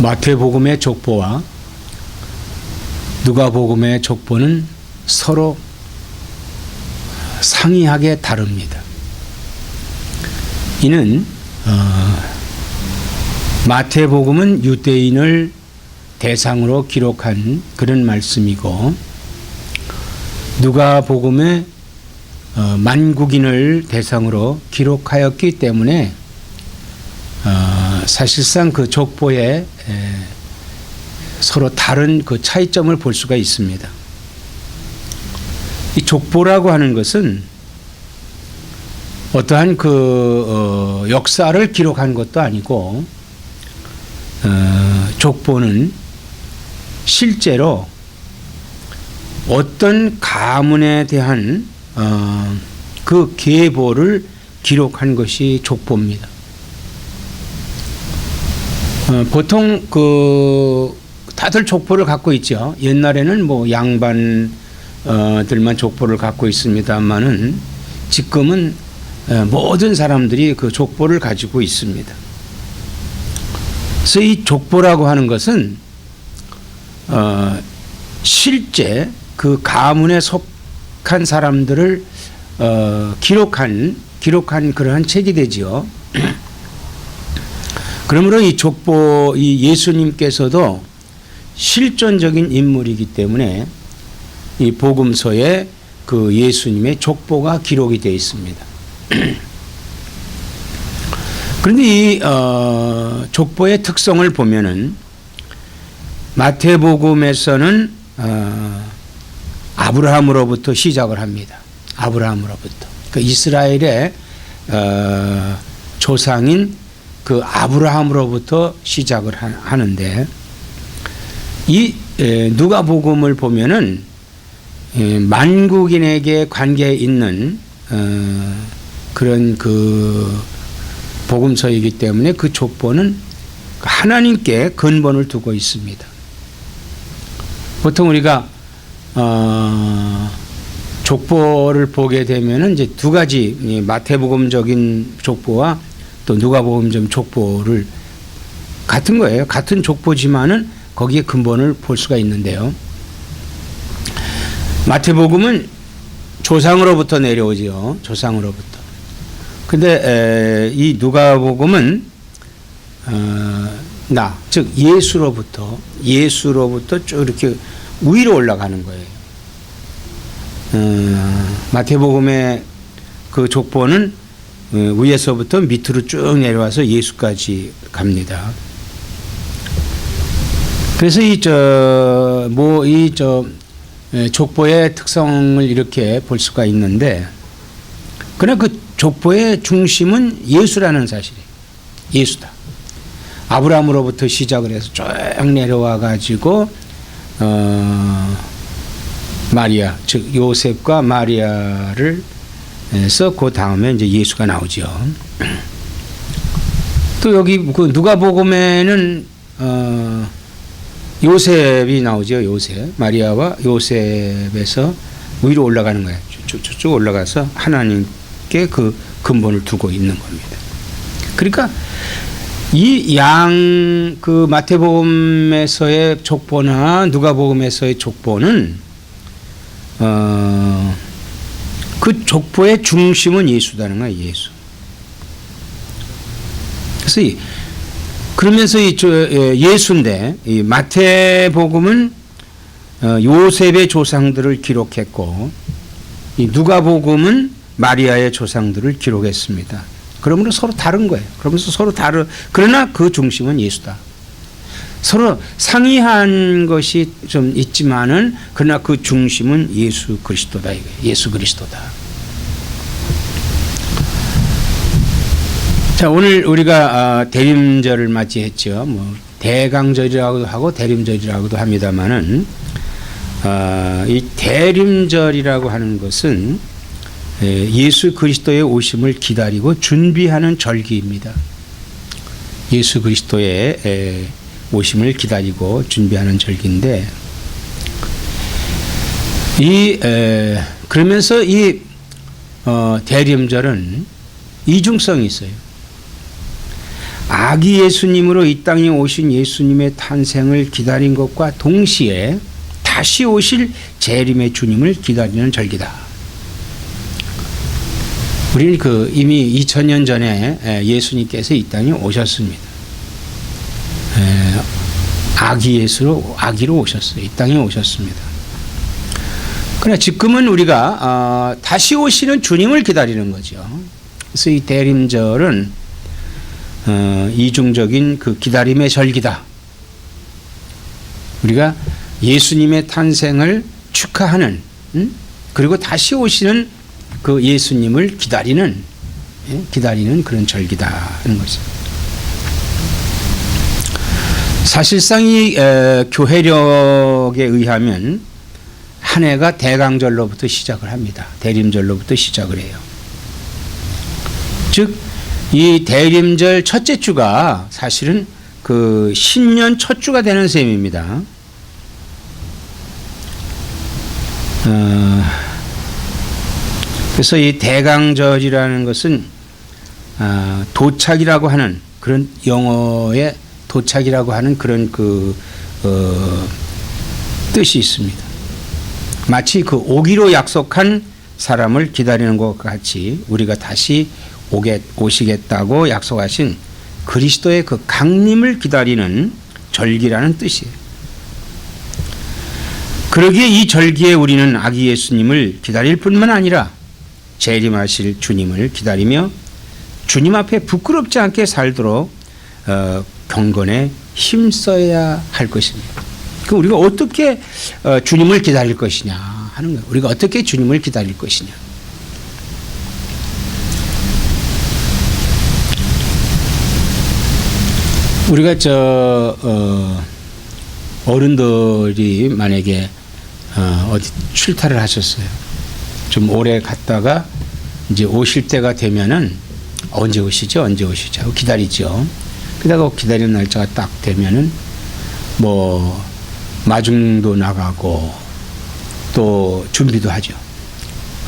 마태복음의 족보와 누가복음의 족보는 서로 상이하게 다릅니다. 이는 마태복음은 유대인을 대상으로 기록한 그런 말씀이고, 누가복음의 만국인을 대상으로 기록하였기 때문에 사실상 그 족보에 서로 다른 그 차이점을 볼 수가 있습니다. 이 족보라고 하는 것은 어떠한 그 역사를 기록한 것도 아니고, 족보는 실제로 어떤 가문에 대한 그 계보를 기록한 것이 족보입니다. 보통 다들 족보를 갖고 있죠. 옛날에는 뭐 양반들만 족보를 갖고 있습니다만은 지금은 모든 사람들이 그 족보를 가지고 있습니다. 그래서 이 족보라고 하는 것은 실제 그 가문에 속한 사람들을 기록한 그러한 책이 되지요. 그러므로 이 족보, 이 예수님께서도 실존적인 인물이기 때문에 이 복음서에 그 예수님의 족보가 기록이 되어 있습니다. 그런데 이 족보의 특성을 보면은 마태복음에서는 아브라함으로부터 시작을 합니다. 아브라함으로부터. 그 이스라엘의 조상인 그 아브라함으로부터 시작을 하는데, 이 누가복음을 보면은 만국인에게 관계 있는 그런 그 복음서이기 때문에 그 족보는 하나님께 근본을 두고 있습니다. 보통 우리가 족보를 보게 되면은 이제 두 가지, 마태복음적인 족보와 또 누가복음적 족보를 같은 거예요. 같은 족보지만은 거기에 근본을 볼 수가 있는데요. 마태복음은 조상으로부터 내려오죠. 조상으로부터. 근데 이 누가복음은 즉 예수로부터 쭉 이렇게 위로 올라가는 거예요. 마태복음의 그 족보는 위에서부터 밑으로 쭉 내려와서 예수까지 갑니다. 그래서 족보의 특성을 이렇게 볼 수가 있는데, 그러나 그 족보의 중심은 예수라는 사실이에요. 예수다. 아브라함으로부터 시작을 해서 쭉 내려와 가지고 마리아, 즉 요셉과 마리아를 해서 그 다음에 이제 예수가 나오죠. 또 여기 그 누가복음에는 요셉이 나오죠. 요셉, 마리아와 요셉에서 위로 올라가는 거예요. 쭉 올라가서 하나님께 그 근본을 두고 있는 겁니다. 그러니까 이 그 마태복음에서의 족보나 누가복음에서의 족보는 그 족보의 중심은 예수다는 거예요. 예수. 그래서 그러면서 예수인데, 이 마태복음은 요셉의 조상들을 기록했고, 이 누가복음은 마리아의 조상들을 기록했습니다. 그러므로 서로 다른 거예요. 그러나 그 중심은 예수다. 서로 상이한 것이 좀 있지만은, 그러나 그 중심은 예수 그리스도다. 예수 그리스도다. 자, 오늘 우리가 대림절을 맞이했죠. 뭐 대강절이라고도 하고 대림절이라고도 합니다만은, 이 대림절이라고 하는 것은 예수 그리스도의 오심을 기다리고 준비하는 절기입니다. 예수 그리스도의 오심을 기다리고 준비하는 절기인데, 그러면서 이 대림절은 이중성이 있어요. 아기 예수님으로 이 땅에 오신 예수님의 탄생을 기다린 것과 동시에 다시 오실 재림의 주님을 기다리는 절기다. 우리는 이미 2000년 전에 예수님께서 이 땅에 오셨습니다. 아기로 오셨어요. 이 땅에 오셨습니다. 그러나 지금은 우리가 다시 오시는 주님을 기다리는 거죠. 그래서 이 대림절은 이중적인 그 기다림의 절기다. 우리가 예수님의 탄생을 축하하는, 그리고 다시 오시는 그 예수님을 기다리는 그런 절기다 하는 것입니다. 사실상 이 교회력에 의하면 한 해가 대강절로부터 시작을 합니다. 대림절로부터 시작을 해요. 즉, 이 대림절 첫째 주가 사실은 그 신년 첫 주가 되는 셈입니다. 그래서 이 대강절이라는 것은 도착이라고 하는 그런 영어의 도착이라고 하는 그런 뜻이 있습니다. 마치 그 오기로 약속한 사람을 기다리는 것 같이 우리가 다시 오시겠다고 약속하신 그리스도의 그 강림을 기다리는 절기라는 뜻이에요. 그러기에 이 절기에 우리는 아기 예수님을 기다릴 뿐만 아니라 재림하실 주님을 기다리며 주님 앞에 부끄럽지 않게 살도록 경건에 힘써야 할 것입니다. 그럼 우리가 어떻게 주님을 기다릴 것이냐 하는 거예요. 우리가 어떻게 주님을 기다릴 것이냐. 우리가 어른들이 만약에 어디 출타를 하셨어요. 좀 오래 갔다가 이제 오실 때가 되면은 언제 오시죠? 하고 기다리죠. 그러다가 기다리는 날짜가 딱 되면은 뭐 마중도 나가고 또 준비도 하죠.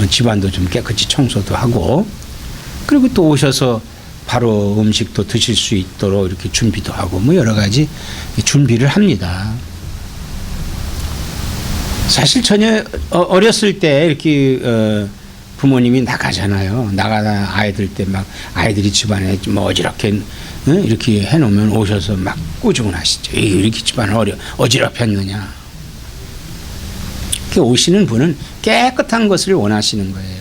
집안도 좀 깨끗이 청소도 하고, 그리고 또 오셔서 바로 음식도 드실 수 있도록 이렇게 준비도 하고 뭐 여러 가지 준비를 합니다. 사실 전혀 어렸을 때 이렇게 부모님이 나가잖아요. 나가다 아이들 때 막 아이들이 집안에 뭐 어지럽게 이렇게 해놓으면 오셔서 막 꾸중을 하시죠. 이렇게 집안 어지럽혔느냐. 오시는 분은 깨끗한 것을 원하시는 거예요.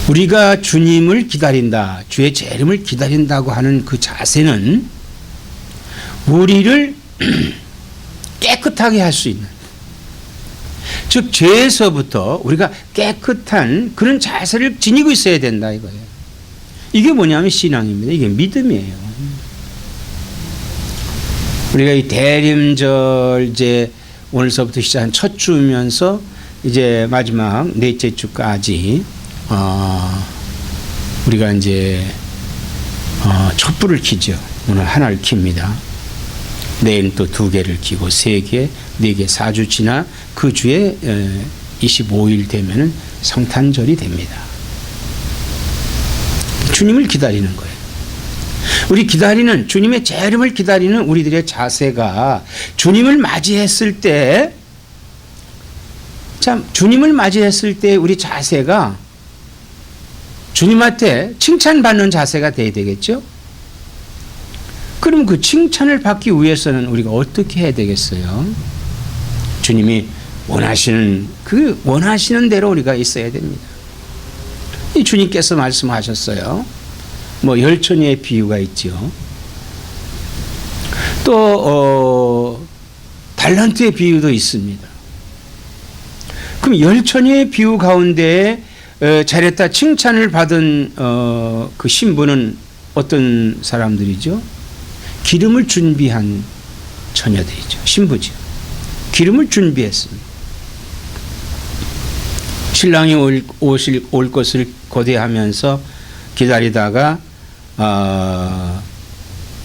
우리가 주님을 기다린다, 주의 재림을 기다린다고 하는 그 자세는 우리를 깨끗하게 할 수 있는, 즉 죄에서부터 우리가 깨끗한 그런 자세를 지니고 있어야 된다 이거예요. 이게 뭐냐면 신앙입니다. 이게 믿음이에요. 우리가 이 대림절 이제 오늘서부터 시작한 첫 주면서 이제 마지막 넷째 주까지 우리가 이제 촛불을 켜죠. 오늘 하나를 킵니다. 내일은 또 2개를 켜고 3개, 4개, 4주 지나 그 주에 25일 되면은 성탄절이 됩니다. 주님을 기다리는 거예요. 우리 기다리는 주님의 재림을 기다리는 우리들의 자세가 주님을 맞이했을 때, 참 주님을 맞이했을 때 우리 자세가 주님한테 칭찬받는 자세가 돼야 되겠죠? 그럼 그 칭찬을 받기 위해서는 우리가 어떻게 해야 되겠어요? 주님이 원하시는 대로 우리가 있어야 됩니다. 이 주님께서 말씀하셨어요. 뭐 열처녀의 비유가 있죠. 또 달란트의 비유도 있습니다. 그럼 열처녀의 비유 가운데 잘했다 칭찬을 받은 그 신부는 어떤 사람들이죠? 기름을 준비한 처녀들이죠. 신부죠. 기름을 준비했습니다. 신랑이 올 것을 고대하면서 기다리다가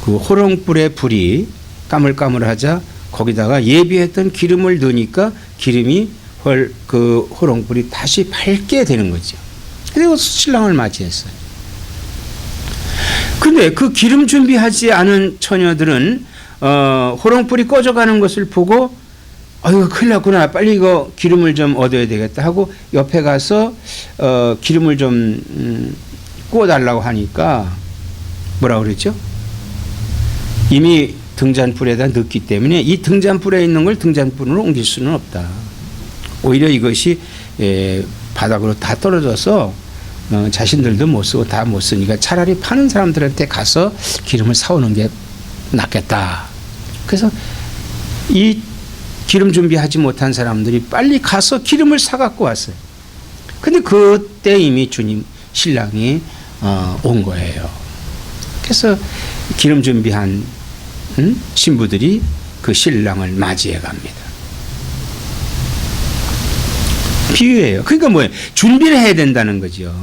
그 호롱불의 불이 까물까물하자 거기다가 예비했던 기름을 넣으니까 기름이 그 호롱불이 다시 밝게 되는 거죠. 그리고 신랑을 맞이했어요. 근데 그 기름 준비하지 않은 처녀들은 호롱불이 꺼져가는 것을 보고 아유 큰일 났구나, 빨리 이거 기름을 좀 얻어야 되겠다 하고 옆에 가서 기름을 좀 구워달라고 하니까 뭐라고 그랬죠? 이미 등잔불에다 넣기 때문에 이 등잔불에 있는 걸 등잔불로 옮길 수는 없다. 오히려 이것이 바닥으로 다 떨어져서 자신들도 못 쓰고 다 못 쓰니까 차라리 파는 사람들한테 가서 기름을 사오는 게 낫겠다. 그래서 이 기름 준비하지 못한 사람들이 빨리 가서 기름을 사갖고 왔어요. 근데 그때 이미 주님 신랑이 온 거예요. 그래서 기름 준비한 신부들이 그 신랑을 맞이해 갑니다. 비유예요. 그러니까 뭐예요? 준비를 해야 된다는 거죠.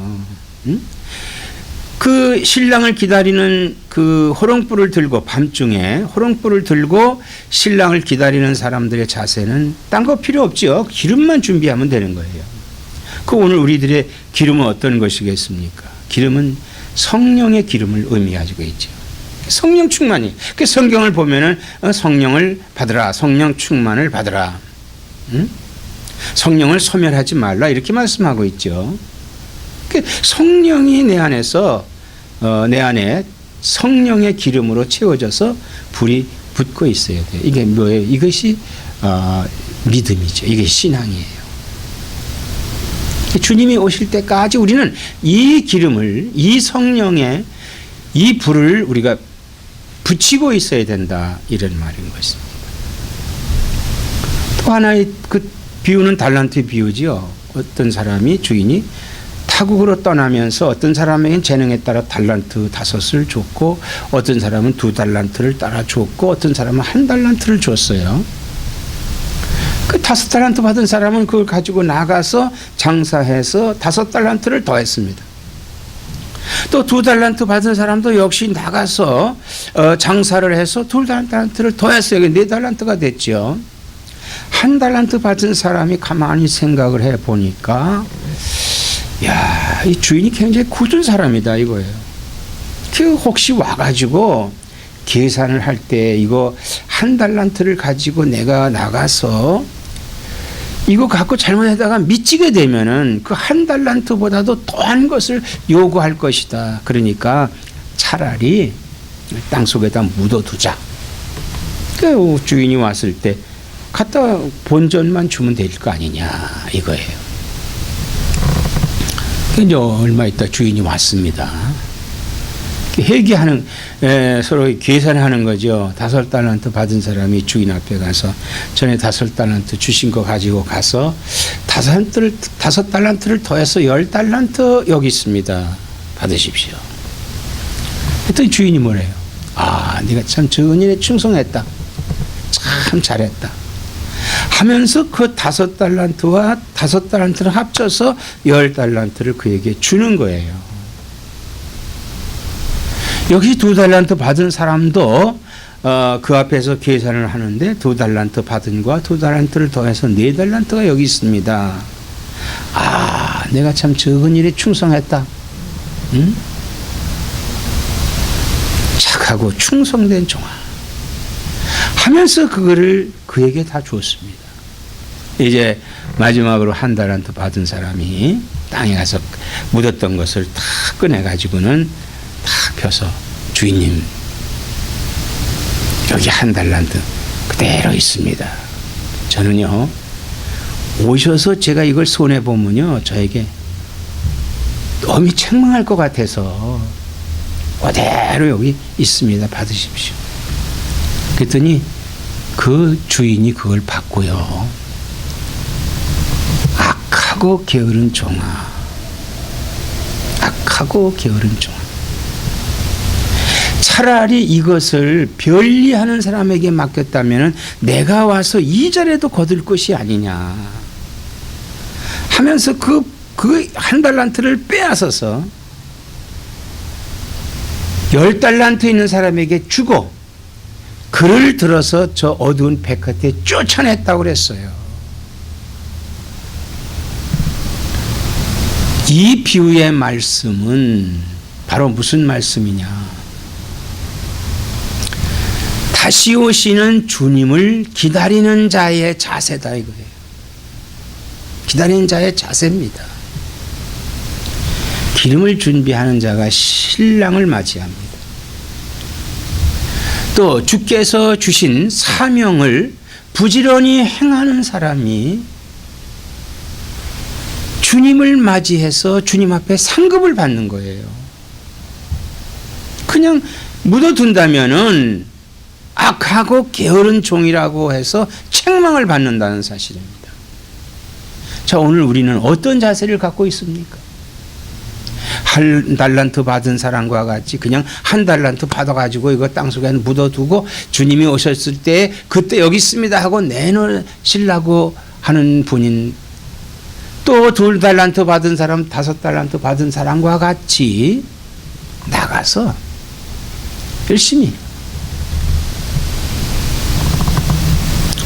그 신랑을 기다리는 그 호롱불을 들고 밤중에 호롱불을 들고 신랑을 기다리는 사람들의 자세는 딴 거 필요 없죠. 기름만 준비하면 되는 거예요. 그 오늘 우리들의 기름은 어떤 것이겠습니까? 기름은 성령의 기름을 의미하고 있죠. 성령 충만이. 그 성경을 보면은 성령을 받으라, 성령 충만을 받으라. 성령을 소멸하지 말라 이렇게 말씀하고 있죠. 성령이 내 안에서 내 안에 성령의 기름으로 채워져서 불이 붙고 있어야 돼요. 이게 뭐예요? 이것이 믿음이죠. 이게 신앙이에요. 주님이 오실 때까지 우리는 이 기름을, 이 성령의 이 불을 우리가 붙이고 있어야 된다 이런 말인 것입니다. 또 하나의 그 비유는 달란트 비유지요. 어떤 사람이 주인이 타국으로 떠나면서 어떤 사람에겐 재능에 따라 달란트 5을 줬고 어떤 사람은 2달란트를 따라 줬고 어떤 사람은 1달란트를 줬어요. 그 5달란트 받은 사람은 그걸 가지고 나가서 장사해서 5달란트를 더했습니다. 또 2달란트 받은 사람도 역시 나가서 장사를 해서 2달란트를 더했어요. 4달란트가 됐죠. 1달란트 받은 사람이 가만히 생각을 해 보니까 야, 이 주인이 굉장히 굳은 사람이다 이거예요. 그 혹시 와가지고 계산을 할 때 이거 1달란트를 가지고 내가 나가서 이거 갖고 잘못하다가 미치게 되면은 그 1달란트보다도 더한 것을 요구할 것이다. 그러니까 차라리 땅 속에다 묻어두자. 그 주인이 왔을 때 갖다 본전만 주면 될 거 아니냐 이거예요. 이제 얼마 있다 주인이 왔습니다. 회계하는 서로 계산하는 거죠. 5달란트 받은 사람이 주인 앞에 가서 전에 5달란트 주신 거 가지고 가서 5달란트를 더해서 10달란트 여기 있습니다. 받으십시오. 그랬더니 주인이 뭐래요? 아, 네가 참 전일에 충성했다. 참 잘했다. 하면서 그 5달란트와 5달란트를 합쳐서 10달란트를 그에게 주는 거예요. 역시 2달란트 받은 사람도 그 앞에서 계산을 하는데 2달란트 받은 거와 2달란트를 더해서 4달란트가 여기 있습니다. 아, 내가 참 적은 일에 충성했다. 응? 착하고 충성된 종아. 하면서 그거를 그에게 다 줬습니다. 이제 마지막으로 1달란트 받은 사람이 땅에 가서 묻었던 것을 다 꺼내가지고는 다 펴서 주인님 여기 1달란트 그대로 있습니다. 저는요 오셔서 제가 이걸 손해보면요 저에게 엄히 책망할 것 같아서 그대로 여기 있습니다. 받으십시오. 그랬더니 그 주인이 그걸 받고요. 악하고 게으른 종아. 악하고 게으른 종아. 차라리 이것을 별리하는 사람에게 맡겼다면 내가 와서 이자라도 거둘 것이 아니냐 하면서 그 1달란트를 빼앗아서 10달란트 있는 사람에게 주고 그를 들어서 저 어두운 백화에 쫓아냈다고 그랬어요. 이 비유의 말씀은 바로 무슨 말씀이냐? 다시 오시는 주님을 기다리는 자의 자세다 이거예요. 기다리는 자의 자세입니다. 기름을 준비하는 자가 신랑을 맞이합니다. 또 주께서 주신 사명을 부지런히 행하는 사람이 주님을 맞이해서 주님 앞에 상급을 받는 거예요. 그냥 묻어둔다면은 악하고 게으른 종이라고 해서 책망을 받는다는 사실입니다. 자, 오늘 우리는 어떤 자세를 갖고 있습니까? 한 달란트 받은 사람과 같이 그냥 한 달란트 받아가지고 이거 땅속에 묻어두고 주님이 오셨을 때 그때 여기 있습니다 하고 내놓으시려고 하는 분인, 또 2달란트 받은 사람, 5달란트 받은 사람과 같이 나가서 열심히,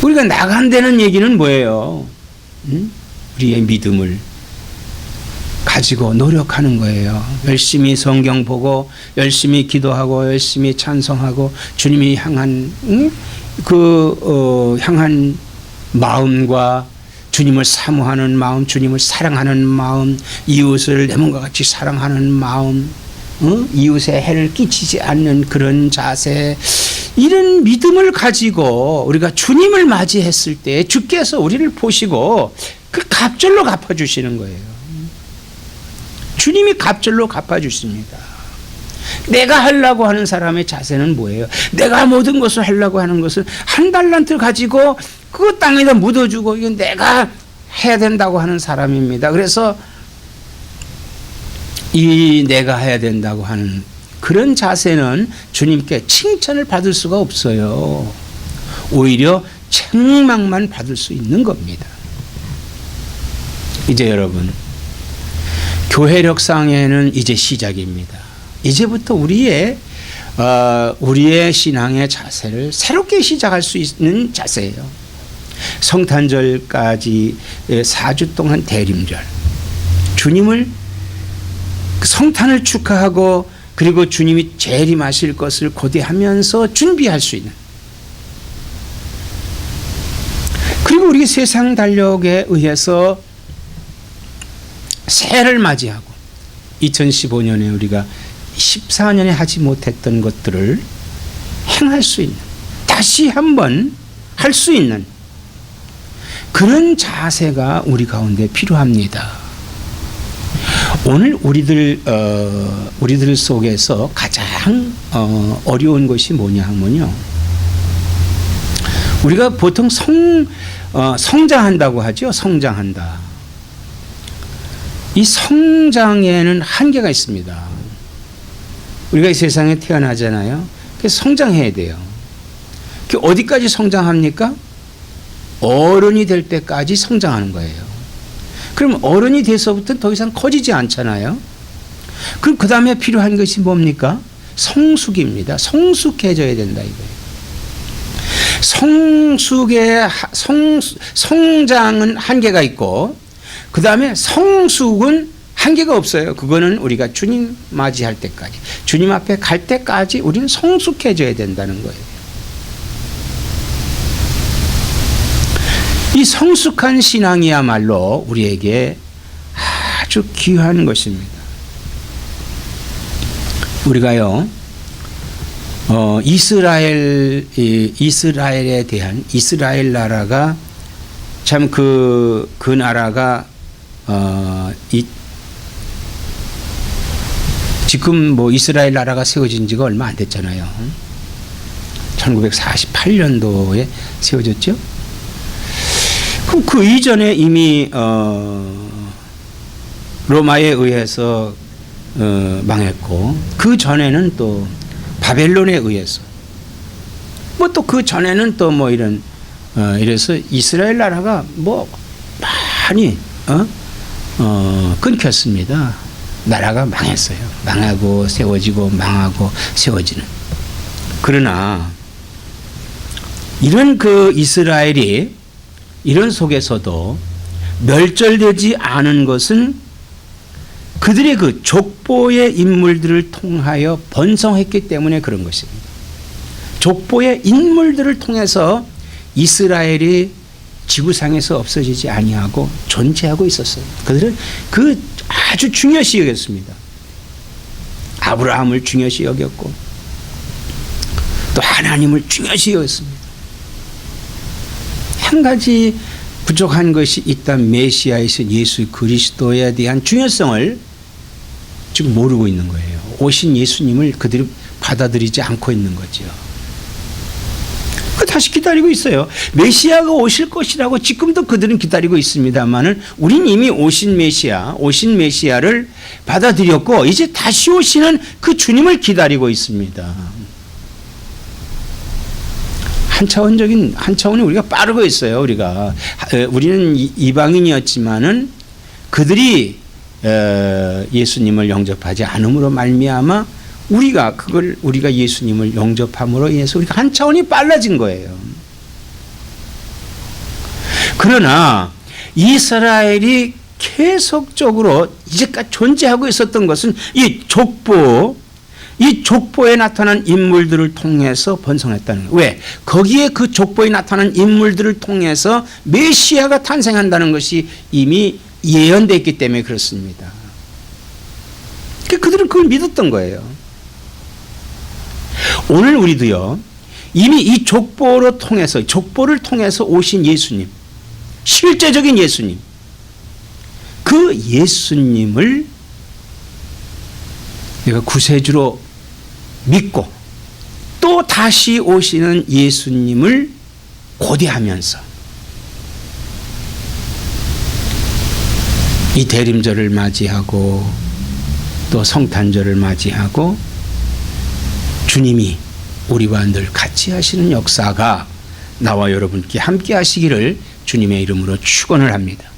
우리가 나간다는 얘기는 뭐예요? 우리의 믿음을 가지고 노력하는 거예요. 열심히 성경 보고 열심히 기도하고 열심히 찬송하고 주님이 향한 향한 마음과 주님을 사모하는 마음, 주님을 사랑하는 마음, 이웃을 내 몸과 같이 사랑하는 마음, 이웃에 해를 끼치지 않는 그런 자세, 이런 믿음을 가지고 우리가 주님을 맞이했을 때 주께서 우리를 보시고 그 갑절로 갚아주시는 거예요. 주님이 갑절로 갚아주십니다. 내가 하려고 하는 사람의 자세는 뭐예요? 내가 모든 것을 하려고 하는 것은 한 달란트 가지고 그 땅에다 묻어주고 이건 내가 해야 된다고 하는 사람입니다. 그래서 이 내가 해야 된다고 하는 그런 자세는 주님께 칭찬을 받을 수가 없어요. 오히려 책망만 받을 수 있는 겁니다. 이제 여러분, 교회력상에는 이제 시작입니다. 이제부터 우리의 신앙의 자세를 새롭게 시작할 수 있는 자세예요. 성탄절까지 4주 동안 대림절, 주님을 성탄을 축하하고 그리고 주님이 재림하실 것을 고대하면서 준비할 수 있는, 그리고 우리 세상 달력에 의해서 새해를 맞이하고 2015년에 우리가 14년에 하지 못했던 것들을 행할 수 있는, 다시 한번 할 수 있는 그런 자세가 우리 가운데 필요합니다. 오늘 우리들 속에서 가장 어려운 것이 뭐냐 하면요, 우리가 보통 성장한다고 하죠. 성장한다. 이 성장에는 한계가 있습니다. 우리가 이 세상에 태어나잖아요. 그래서 성장해야 돼요. 어디까지 성장합니까? 어른이 될 때까지 성장하는 거예요. 그럼 어른이 돼서부터 더 이상 커지지 않잖아요. 그럼 그 다음에 필요한 것이 뭡니까? 성숙입니다. 성숙해져야 된다 이거예요. 성장은 한계가 있고, 그 다음에 성숙은 한계가 없어요. 그거는 우리가 주님 맞이할 때까지, 주님 앞에 갈 때까지 우리는 성숙해져야 된다는 거예요. 이 성숙한 신앙이야말로 우리에게 아주 귀한 것입니다. 우리가요, 이스라엘에 대한, 이스라엘 나라가 참 그 나라가 지금 뭐 이스라엘 나라가 세워진 지가 얼마 안 됐잖아요. 1948년도에 세워졌죠. 그럼 그 이전에 이미 로마에 의해서 망했고, 그 전에는 또 바벨론에 의해서, 뭐 또 그 전에는 또 뭐 이래서 이스라엘 나라가 뭐 많이 끊겼습니다. 나라가 망했어요. 망하고 세워지고 망하고 세워지는. 그러나 이런 그 이스라엘이 이런 속에서도 멸절되지 않은 것은 그들의 그 족보의 인물들을 통하여 번성했기 때문에 그런 것입니다. 족보의 인물들을 통해서 이스라엘이 지구상에서 없어지지 아니하고 존재하고 있었어요. 그들은 그 아주 중요시 여겼습니다. 아브라함을 중요시 여겼고 또 하나님을 중요시 여겼습니다. 한 가지 부족한 것이 있다면 메시아이신 예수 그리스도에 대한 중요성을 지금 모르고 있는 거예요. 오신 예수님을 그들이 받아들이지 않고 있는 거죠. 다시 기다리고 있어요. 메시아가 오실 것이라고 지금도 그들은 기다리고 있습니다만은 우린 이미 오신 메시아를 받아들였고 이제 다시 오시는 그 주님을 기다리고 있습니다. 한 차원이 우리가 빠르고 있어요. 우리는 이방인이었지만은 그들이 예수님을 영접하지 않음으로 말미암아 우리가 예수님을 영접함으로 인해서 우리가 한 차원이 빨라진 거예요. 그러나 이스라엘이 계속적으로 이제까지 존재하고 있었던 것은 이 족보에 나타난 인물들을 통해서 번성했다는 거예요. 왜? 거기에 그 족보에 나타난 인물들을 통해서 메시아가 탄생한다는 것이 이미 예언되어 있기 때문에 그렇습니다. 그들은 그걸 믿었던 거예요. 오늘 우리도요, 이미 이 족보를 통해서 오신 예수님, 실제적인 예수님, 그 예수님을 내가 구세주로 믿고 또 다시 오시는 예수님을 고대하면서 이 대림절을 맞이하고 또 성탄절을 맞이하고 주님이 우리와 늘 같이 하시는 역사가 나와 여러분께 함께 하시기를 주님의 이름으로 축원을 합니다.